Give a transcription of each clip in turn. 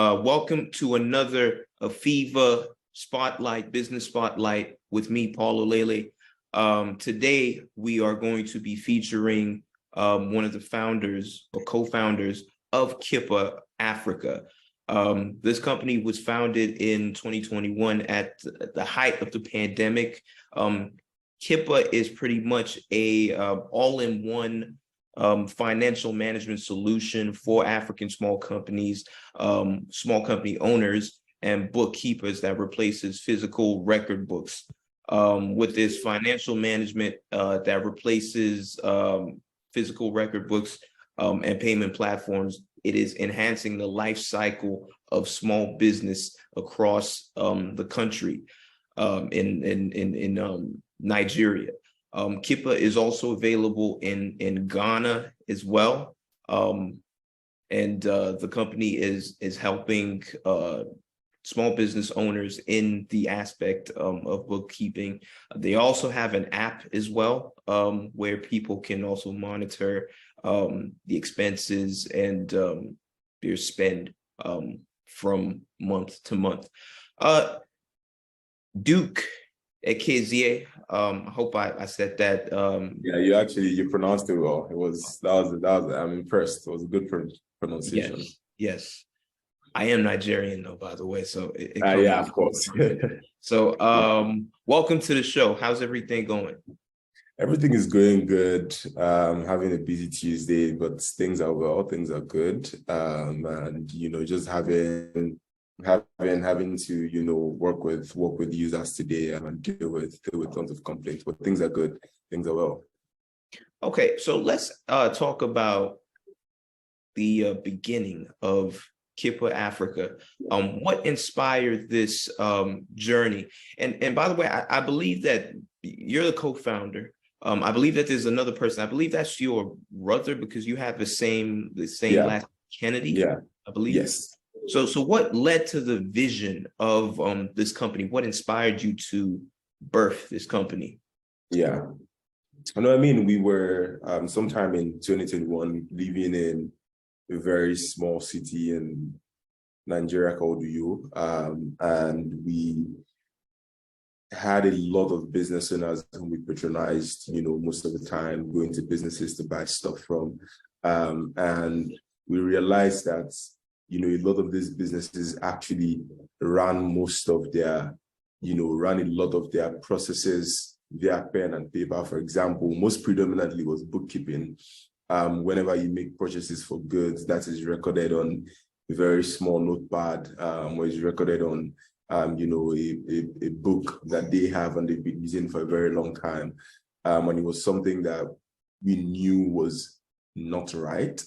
Welcome to another AFIVA Spotlight, Business Spotlight with me, Paul Olele. Today, we are going to be featuring one of the founders or co-founders of Kippa Africa. This company was founded in 2021 at the height of the pandemic. Kippa is pretty much a all-in-one financial management solution for African small companies, small company owners, and bookkeepers that replaces physical record books. With this financial management that replaces physical record books and payment platforms, it is enhancing the life cycle of small business across the country in Nigeria. Kippa is also available in Ghana as well. And the company is helping small business owners in the aspect of bookkeeping. They also have an app as well, where people can also monitor the expenses and their spend from month to month. Duke Ekezie, I hope I said that. Yeah, you pronounced it well. I'm impressed. It was a good pronunciation. Yes. I am Nigerian though, by the way. So yeah, of course. So welcome to the show. How's everything going? Everything is going good. Having a busy Tuesday, but things are well, things are good. And just having to work with users today and deal with tons of complaints, but things are good, things are well. Okay, so let's talk about the beginning of Kippa Africa. What inspired this journey? And by the way, I believe that you're the co-founder. I believe that there's another person. I believe that's your brother because you have the same last Kennedy. Yeah, I believe. Yes. So what led to the vision of this company? What inspired you to birth this company? Yeah, I know. I mean, we were sometime in 2021 living in a very small city in Nigeria called Uyo, and we had a lot of business owners whom we patronized, most of the time, going to businesses to buy stuff from, and we realized that a lot of these businesses actually ran a lot of their processes via pen and paper. For example, most predominantly was bookkeeping. Whenever you make purchases for goods, that is recorded on a very small notepad, or is recorded on, a book that they have and they've been using for a very long time. And it was something that we knew was not right.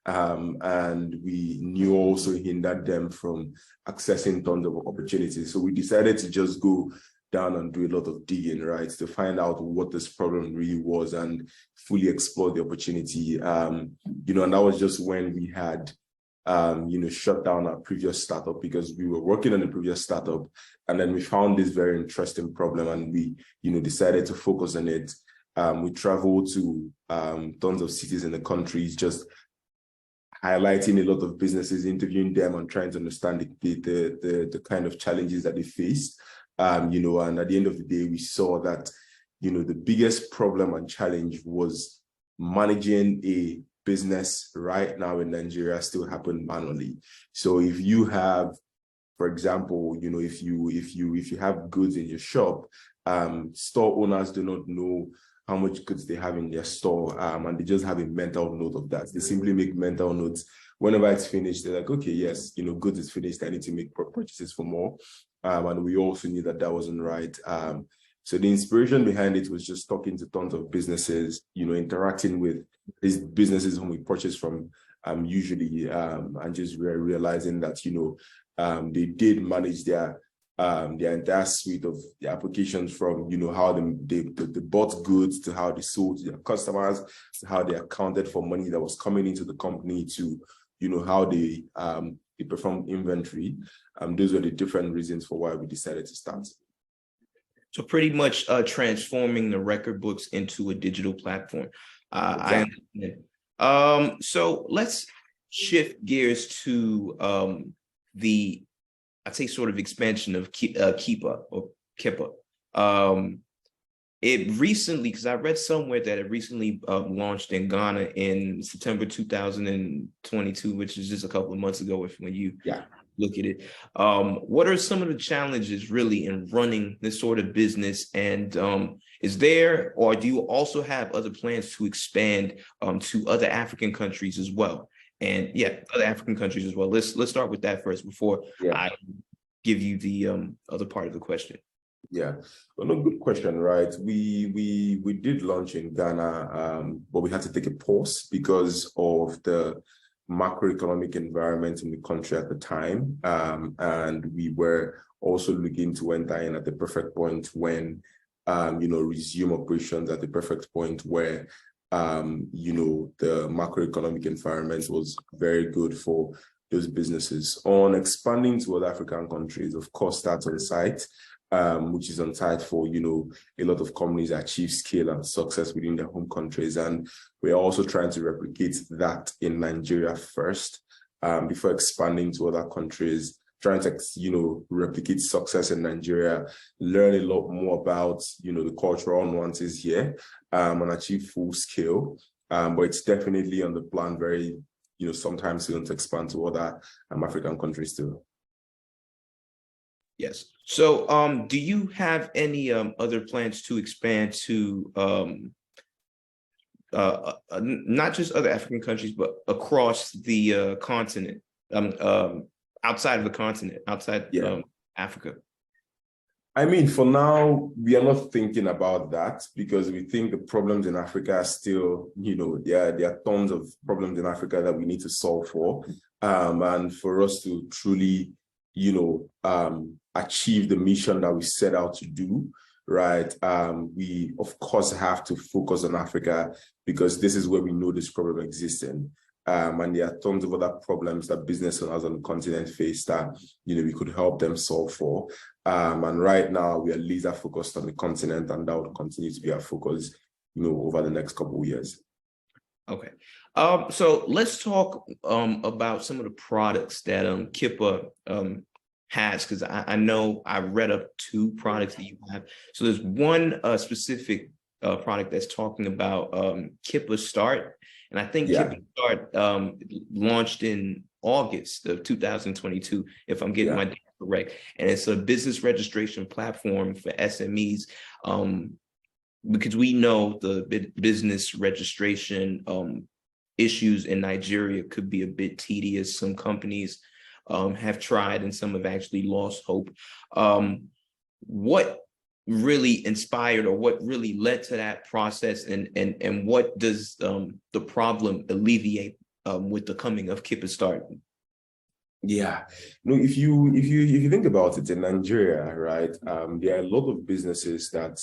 And we knew also hindered them from accessing tons of opportunities. So we decided to just go down and do a lot of digging, right, to find out what this problem really was and fully explore the opportunity. And that was just when we had, shut down our previous startup because we were working on a previous startup. And then we found this very interesting problem and we, decided to focus on it. We traveled to tons of cities in the country, just highlighting a lot of businesses, interviewing them and trying to understand the kind of challenges that they faced. And at the end of the day, we saw that, the biggest problem and challenge was managing a business right now in Nigeria still happen manually. So if you have, for example, if you have goods in your shop, store owners do not know how much goods they have in their store, and they just have a mental note of that. They simply make mental notes. Whenever it's finished, they're like, okay, yes, goods is finished. I need to make purchases for more. And we also knew that wasn't right. So the inspiration behind it was just talking to tons of businesses, interacting with these businesses whom we purchase from usually, and just realizing that, they did manage their entire suite of the applications from, how they bought goods to how they sold to their customers, to how they accounted for money that was coming into the company to, how they performed inventory. Those were the different reasons for why we decided to start. So pretty much transforming the record books into a digital platform. I understand. So let's shift gears to the, I'd say, sort of expansion of Kippa or Kippa. It recently, because I read somewhere that it recently launched in Ghana in September 2022, which is just a couple of months ago when you look at it. What are some of the challenges really in running this sort of business? And is there, or do you also have other plans to expand to other African countries as well? And other African countries as well. Let's start with that first before I give you the other part of the question. Yeah, well, no, good question, right? We did launch in Ghana, but we had to take a pause because of the macroeconomic environment in the country at the time, and we were also looking to enter in at the perfect point when, resume operations at the perfect point where, the macroeconomic environment was very good for those businesses. On expanding to other African countries, of course, that's on site. Which is on site for, a lot of companies achieve scale and success within their home countries. And we're also trying to replicate that in Nigeria first, before expanding to other countries, trying to, replicate success in Nigeria, learn a lot more about, the cultural nuances here, and achieve full scale. But it's definitely on the plan very, sometime soon to expand to other African countries too. Yes. So do you have any other plans to expand to not just other African countries, but across the continent, outside of the continent, outside Africa? I mean, for now, we are not thinking about that because we think the problems in Africa are still, there are tons of problems in Africa that we need to solve for. And for us to truly, achieve the mission that we set out to do, right? We, of course, have to focus on Africa because this is where we know this problem exists in. And there are tons of other problems that business owners on the continent face that, we could help them solve for. And right now, we are laser focused on the continent, and that will continue to be our focus, over the next couple of years. Okay. So let's talk about some of the products that Kippa has, because I know I read up 2 products that you have. So there's one specific product that's talking about Kippa Start, and I think Kippa Start launched in August of 2022, if I'm getting my data correct, and it's a business registration platform for SMEs. Because we know the business registration issues in Nigeria could be a bit tedious. Some companies have tried and some have actually lost hope. What really inspired, or what really led to that process, and what does the problem alleviate with the coming of Kippa Start? Yeah, no, if you think about it, in Nigeria, right, there are a lot of businesses that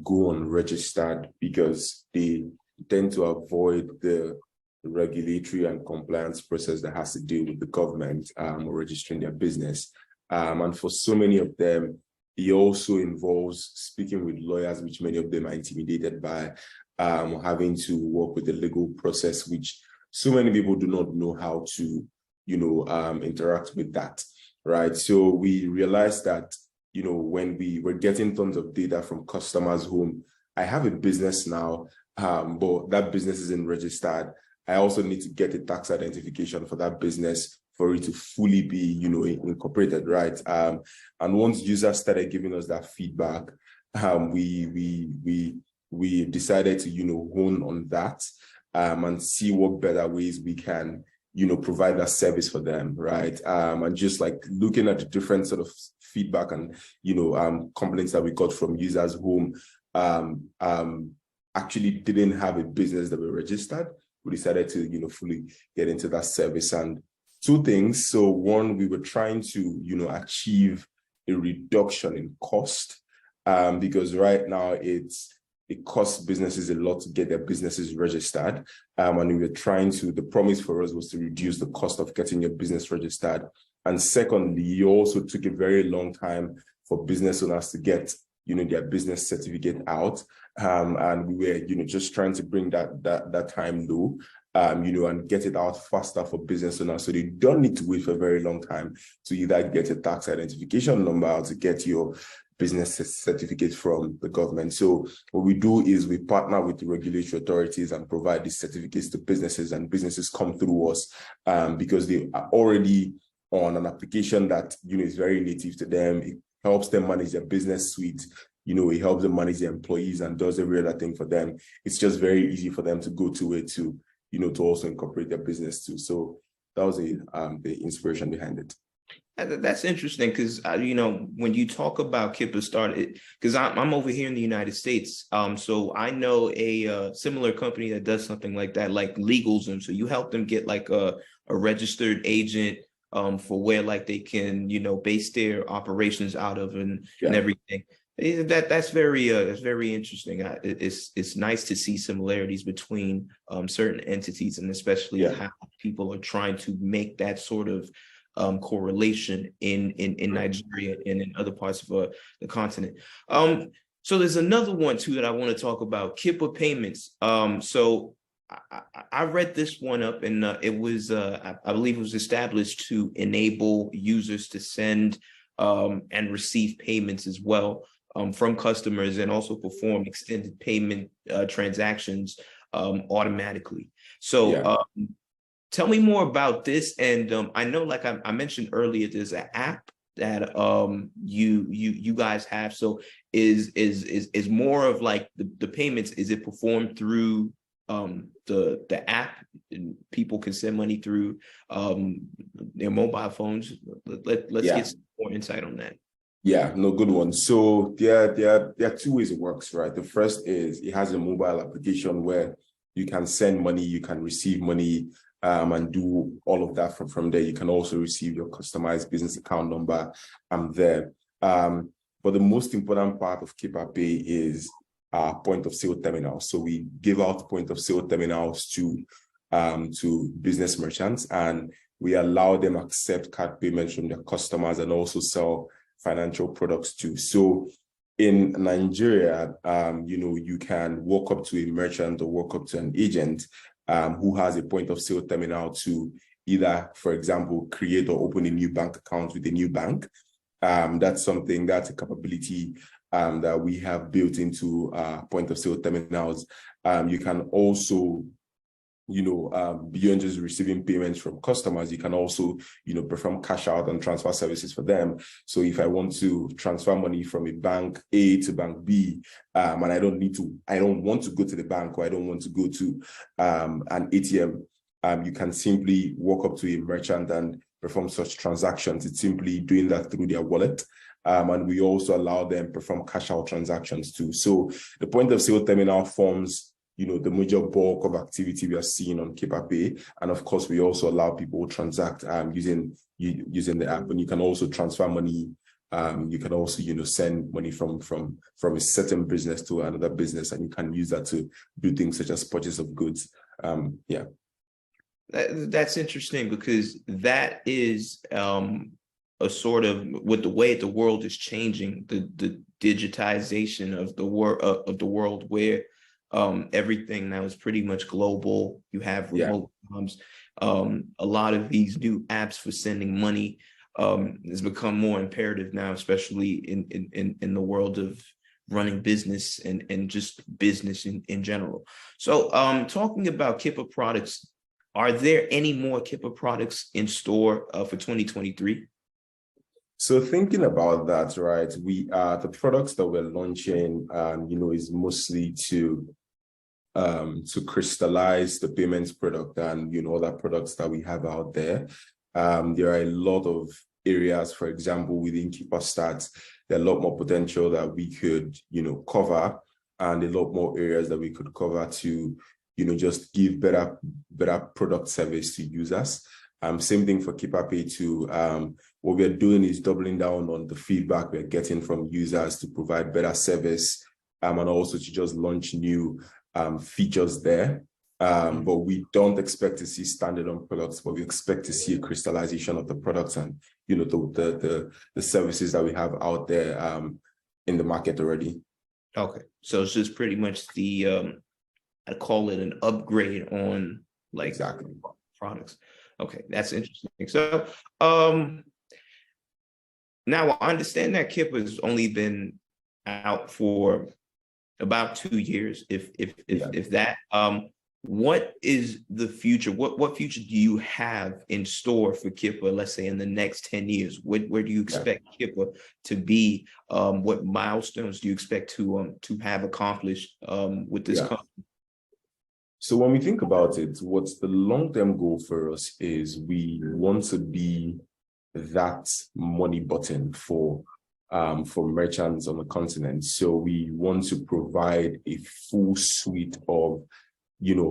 go unregistered because they tend to avoid the regulatory and compliance process that has to do with the government registering their business. And for so many of them, it also involves speaking with lawyers, which many of them are intimidated by, having to work with the legal process, which so many people do not know how to, interact with that, right? So we realized that, when we were getting tons of data from customers whom I have a business now, but that business isn't registered, I also need to get a tax identification for that business for it to fully be, incorporated, right? And once users started giving us that feedback, we decided to, hone on that and see what better ways we can, provide that service for them, right? And just like looking at the different sort of feedback and, complaints that we got from users whom actually didn't have a business that were registered, we decided to, fully get into that service. And 2 things. So one, we were trying to, achieve a reduction in cost, because right now it costs businesses a lot to get their businesses registered. And we were trying to, the promise for us was to reduce the cost of getting your business registered. And secondly, it also took a very long time for business owners to get, their business certificate out. And we were, just trying to bring that time low. and get it out faster for business owners. So they don't need to wait for a very long time to either get a tax identification number or to get your business certificate from the government. So what we do is we partner with the regulatory authorities and provide these certificates to businesses, and businesses come through us because they are already on an application that, is very native to them. It helps them manage their business suite. It helps them manage their employees and does every other thing for them. It's just very easy for them to go to it to also incorporate their business too. So that was the inspiration behind it. That's interesting because, when you talk about Kippa started, because I'm over here in the United States. So I know a similar company that does something like that, like LegalZoom. So you help them get like a registered agent for where like they can, base their operations out of and everything. That's very interesting. It's nice to see similarities between certain entities, and especially how people are trying to make that sort of correlation in Nigeria and in other parts of the continent. So there's another one too that I want to talk about, Kippa payments. So I read this one up, and it was I believe it was established to enable users to send and receive payments as well from customers, and also perform extended payment transactions automatically. So tell me more about this. And I know, like I mentioned earlier, there's an app that you guys have. So is more of like the payments, is it performed through the app, and people can send money through their mobile phones? Let's get some more insight on that. Yeah, no, good one. So there are two ways it works, right? The first is it has a mobile application where you can send money, you can receive money, and do all of that from there. You can also receive your customized business account number there. But the most important part of Kippa Pay is point of sale terminals. So we give out point of sale terminals to business merchants, and we allow them accept card payments from their customers and also sell financial products too. So in Nigeria, you can walk up to a merchant or walk up to an agent who has a point of sale terminal to either, for example, create or open a new bank account with a new bank. That's a capability that we have built into point of sale terminals. You can also, beyond just receiving payments from customers, you can also, perform cash out and transfer services for them. So if I want to transfer money from a bank A to bank B, and I don't want to go to the bank, or I don't want to go to an ATM, you can simply walk up to a merchant and perform such transactions. It's simply doing that through their wallet. And we also allow them perform cash out transactions too. So the point of sale terminal forms the major bulk of activity we are seeing on Kippa Pay. And of course, we also allow people to transact using the app. And you can also transfer money. You can also, send money from a certain business to another business, and you can use that to do things such as purchase of goods. That's interesting, because that is a sort of, with the way the world is changing, the digitization of the world, where everything now is pretty much global. You have remote jobs. A lot of these new apps for sending money has become more imperative now, especially in the world of running business and just business in general. So talking about Kippa products, are there any more Kippa products in store for 2023? So thinking about that, right, the products that we're launching, is mostly to crystallize the payments product and, other products that we have out there. There are a lot of areas, for example, within Kippa Stats, there are a lot more potential that we could, cover, and a lot more areas that we could cover to, just give better product service to users. Same thing for Kippa Pay too. What we're doing is doubling down on the feedback we're getting from users to provide better service, and also to just launch new features there. But we don't expect to see standalone products, but we expect to see a crystallization of the products and, the services that we have out there in the market already. Okay, so it's just pretty much the I call it an upgrade on like Exactly. products. Okay, that's interesting. So now I understand that Kippa has only been out for about 2 years, if that. What is the future? What future do you have in store for Kippa, let's say in the next 10 years? Where do you expect Kippa to be? What milestones do you expect to have accomplished with this company? So when we think about it, what's the long-term goal for us is we want to be that money button for merchants on the continent. So we want to provide a full suite of,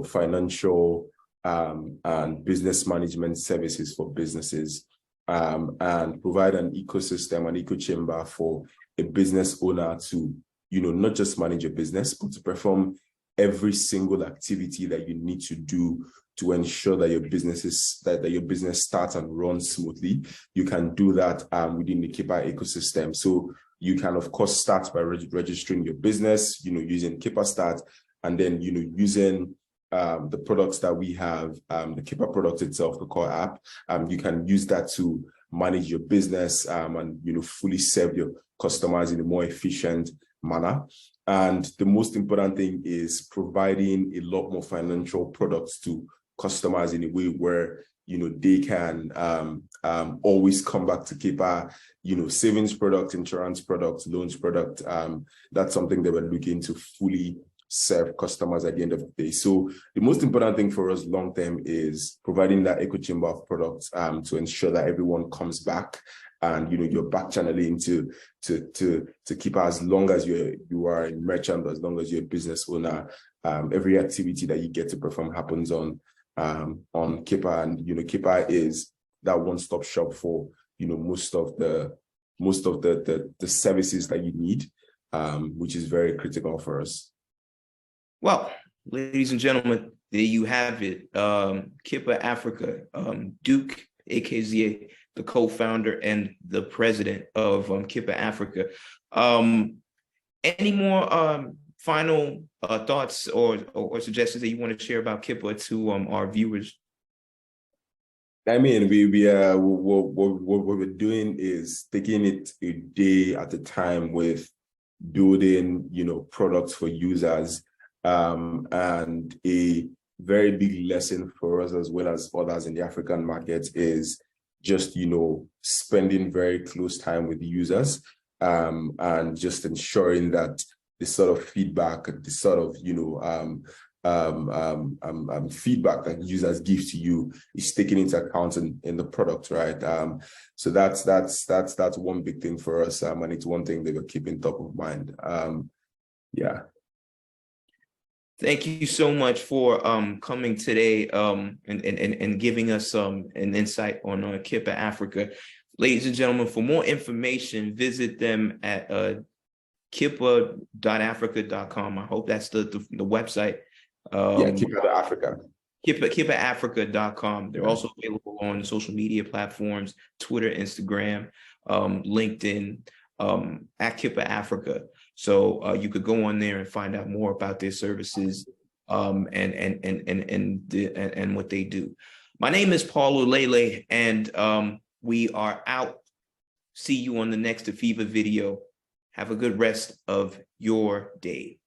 financial and business management services for businesses, and provide an ecosystem, an echo chamber for a business owner to, not just manage a business, but to perform every single activity that you need to do to ensure that your business starts and runs smoothly. You can do that within the Kippa ecosystem. So you can, of course, start by registering your business, using Kippa Start, and then, using the products that we have, the Kippa product itself, the core app. You can use that to manage your business and, fully serve your customers in a more efficient manner. And the most important thing is providing a lot more financial products to customers in a way where, they can always come back to Kippa, savings product, insurance product, loans product. That's something that we're looking to fully serve customers at the end of the day. So the most important thing for us long term is providing that echo chamber of products to ensure that everyone comes back, and you're back channeling to keep as long as you are a merchant, as long as you're a business owner. Every activity that you get to perform happens on Kippa, and Kippa is that one-stop shop for most of the services that you need, which is very critical for us. Well, ladies and gentlemen, there you have it. Kippa Africa, Duke Ekezie, the co-founder and the president of Kippa Africa. Any more final thoughts or suggestions that you want to share about Kippa to our viewers? I mean, what we're doing is taking it a day at a time with building, products for users. And a very big lesson for us, as well as others in the African market, is just, spending very close time with the users, and just ensuring that the sort of feedback, the sort of, feedback that users give to you is taken into account in the product, right? So that's one big thing for us, and it's one thing that we're keeping top of mind. Yeah. Thank you so much for coming today and giving us an insight on Kippa Africa. Ladies and gentlemen, for more information, visit them at kippa.africa.com. I hope that's the website. Kippa.africa. Kippaafrica.com. They're also available on social media platforms, Twitter, Instagram, LinkedIn, at Kippa Africa. So you could go on there and find out more about their services and what they do. My name is Paul Ulele, and we are out. See you on the next Afiva video. Have a good rest of your day.